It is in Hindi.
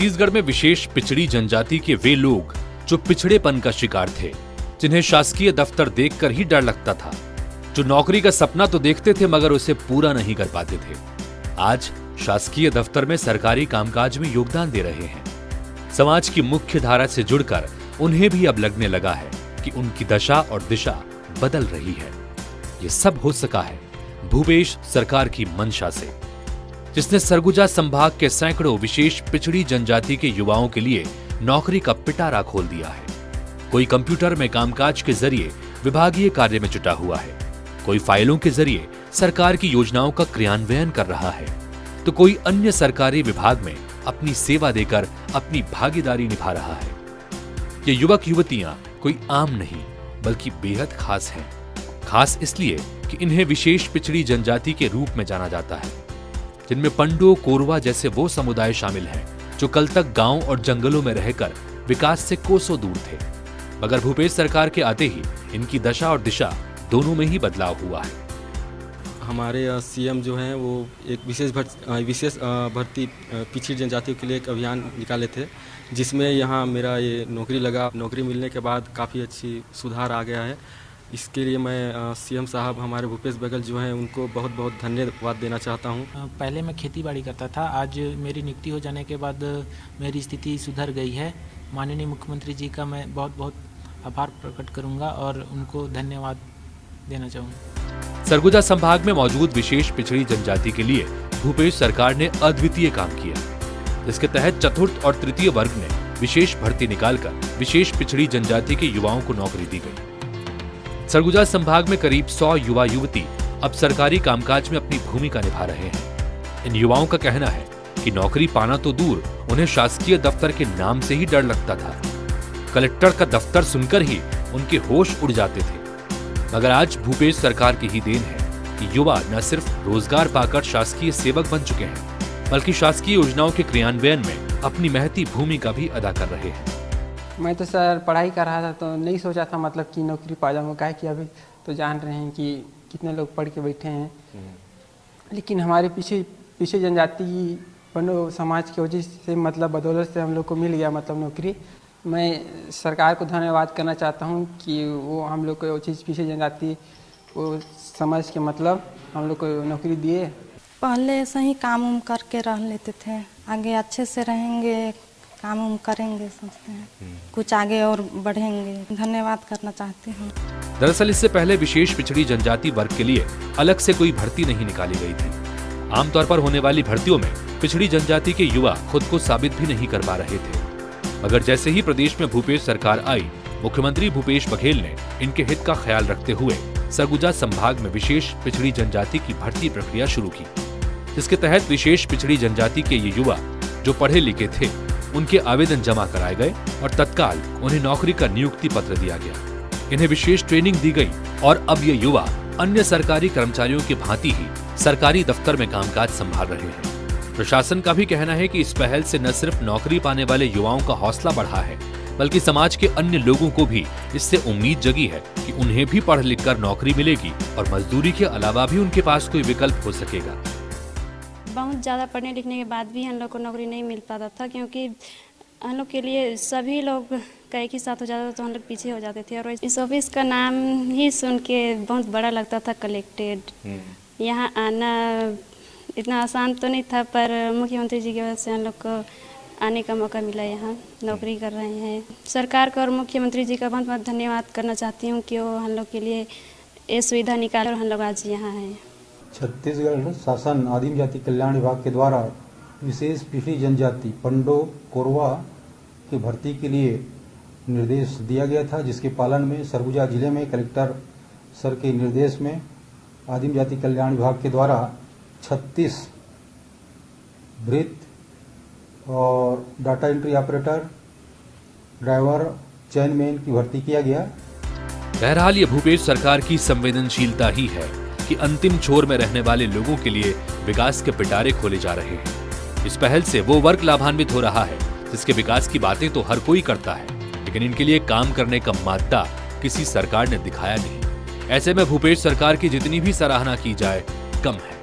छत्तीसगढ़ में विशेष पिछड़ी जनजाति के वे लोग जो पिछड़ेपन का शिकार थे, जिन्हें शासकीय दफ्तर देखकर ही डर लगता था, जो नौकरी का सपना तो देखते थे मगर उसे पूरा नहीं कर पाते थे, आज शासकीय दफ्तर में सरकारी कामकाज में योगदान दे रहे हैं। समाज की मुख्य धारा से जुड़कर उन्हें भी अब लगने लगा है कि उनकी दशा और दिशा बदल रही है। ये सब हो सका है भूपेश सरकार की मंशा से, जिसने सरगुजा संभाग के सैकड़ों विशेष पिछड़ी जनजाति के युवाओं के लिए नौकरी का पिटारा खोल दिया है। कोई कंप्यूटर में कामकाज के जरिए विभागीय कार्य में जुटा हुआ है, कोई फाइलों के जरिए सरकार की योजनाओं का क्रियान्वयन कर रहा है, तो कोई अन्य सरकारी विभाग में अपनी सेवा देकर अपनी भागीदारी निभा रहा है। ये युवक युवतियां कोई आम नहीं बल्कि बेहद खास हैं। खास इसलिए कि इन्हें विशेष पिछड़ी जनजाति के रूप में जाना जाता है, जिनमें पंडो कोरवा जैसे वो समुदाय शामिल हैं जो कल तक गांव और जंगलों में रहकर विकास से कोसों दूर थे। मगर भूपेश सरकार के आते ही इनकी दशा और दिशा दोनों में ही बदलाव हुआ है। हमारे सीएम जो हैं वो एक विशेष भर्ती पिछड़ी जनजातियों के लिए एक अभियान निकाले थे, जिसमें यहाँ मेरा ये नौकरी लगा। नौकरी मिलने के बाद काफ़ी अच्छी सुधार आ गया है। इसके लिए मैं सीएम साहब हमारे भूपेश बघेल जो हैं उनको बहुत बहुत धन्यवाद देना चाहता हूँ। पहले मैं खेती बाड़ी करता था, आज मेरी नियुक्ति हो जाने के बाद मेरी स्थिति सुधर गई है। माननीय मुख्यमंत्री जी का मैं बहुत बहुत आभार प्रकट करूँगा और उनको धन्यवाद देना चाहूँगा। सरगुजा संभाग में मौजूद विशेष पिछड़ी जनजाति के लिए भूपेश सरकार ने अद्वितीय काम किया, जिसके तहत चतुर्थ और तृतीय वर्ग ने विशेष भर्ती निकालकर विशेष पिछड़ी जनजाति के युवाओं को नौकरी दी गई। सरगुजा संभाग में करीब 100 युवा युवती अब सरकारी कामकाज में अपनी भूमिका निभा रहे हैं। इन युवाओं का कहना है कि नौकरी पाना तो दूर, उन्हें शासकीय दफ्तर के नाम से ही डर लगता था। कलेक्टर का दफ्तर सुनकर ही उनके होश उड़ जाते थे। मगर आज भूपेश सरकार की ही देन है कि युवा न सिर्फ रोजगार पाकर शासकीय सेवक बन चुके हैं, बल्कि शासकीय योजनाओं के क्रियान्वयन में अपनी महती भूमिका भी अदा कर रहे हैं। मैं तो सर पढ़ाई कर रहा था तो नहीं सोचा था मतलब कि नौकरी पा जाऊँगा, काहे कि अभी तो जान रहे हैं कि कितने लोग पढ़ के बैठे हैं। लेकिन हमारे पीछे जनजाति बनो समाज की वजह से मतलब बदौलत से हम लोग को मिल गया मतलब नौकरी। मैं सरकार को धन्यवाद करना चाहता हूँ कि वो हम लोग को चीज़ पीछे जनजाति वो समझ के मतलब हम लोग को नौकरी दिए। पहले ऐसा ही काम उम करके रह लेते थे, आगे अच्छे से रहेंगे, काम उम करेंगे, सोचते हैं कुछ आगे और बढ़ेंगे। धन्यवाद करना चाहती हूँ। दरअसल इससे पहले विशेष पिछड़ी जनजाति वर्ग के लिए अलग से कोई भर्ती नहीं निकाली गई थी। आमतौर पर होने वाली भर्तियों में पिछड़ी जनजाति के युवा खुद को साबित भी नहीं कर पा रहे थे। मगर जैसे ही प्रदेश में भूपेश सरकार आई, मुख्यमंत्री भूपेश बघेल ने इनके हित का ख्याल रखते हुए सरगुजा संभाग में विशेष पिछड़ी जनजाति की भर्ती प्रक्रिया शुरू की, जिसके तहत विशेष पिछड़ी जनजाति के ये युवा जो पढ़े लिखे थे, उनके आवेदन जमा कराए गए और तत्काल उन्हें नौकरी का नियुक्ति पत्र दिया गया। इन्हें विशेष ट्रेनिंग दी गई और अब ये युवा अन्य सरकारी कर्मचारियों की भांति ही सरकारी दफ्तर में कामकाज संभाल रहे हैं। प्रशासन का भी कहना है कि इस पहल से न सिर्फ नौकरी पाने वाले युवाओं का हौसला बढ़ा है, बल्कि समाज के अन्य लोगों को भी इससे उम्मीद जगी है कि उन्हें भी पढ़ लिख कर नौकरी मिलेगी और मजदूरी के अलावा भी उनके पास कोई विकल्प हो सकेगा। बहुत ज़्यादा पढ़ने लिखने के बाद भी हम लोग को नौकरी नहीं मिल पाता था, क्योंकि हम लोग के लिए सभी लोग का एक ही साथ हो जाता था तो हम लोग पीछे हो जाते थे। और इस ऑफिस का नाम ही सुन के बहुत बड़ा लगता था, कलेक्टेड। यहाँ आना इतना आसान तो नहीं था, पर मुख्यमंत्री जी की वजह से हम लोग को आने का मौका मिला, यहाँ नौकरी कर रहे हैं। सरकार का और मुख्यमंत्री जी का बहुत बहुत धन्यवाद करना चाहती हूँ कि वो हम लोग के लिए ये सुविधा निकाले और हम लोग आज यहाँ हैं। छत्तीसगढ़ शासन आदिम जाति कल्याण विभाग के द्वारा विशेष पिछड़ी जनजाति पंडो कोरवा की भर्ती के लिए निर्देश दिया गया था, जिसके पालन में सरगुजा जिले में कलेक्टर सर के निर्देश में आदिम जाति कल्याण विभाग के द्वारा 36 वृत्त और डाटा एंट्री ऑपरेटर, ड्राइवर, चेनमैन की भर्ती किया गया। बहरहाल ये भूपेश सरकार की संवेदनशीलता ही है कि अंतिम छोर में रहने वाले लोगों के लिए विकास के पिटारे खोले जा रहे हैं। इस पहल से वो वर्ग लाभान्वित हो रहा है जिसके विकास की बातें तो हर कोई करता है, लेकिन इनके लिए काम करने का मादा किसी सरकार ने दिखाया नहीं। ऐसे में भूपेश सरकार की जितनी भी सराहना की जाए कम है।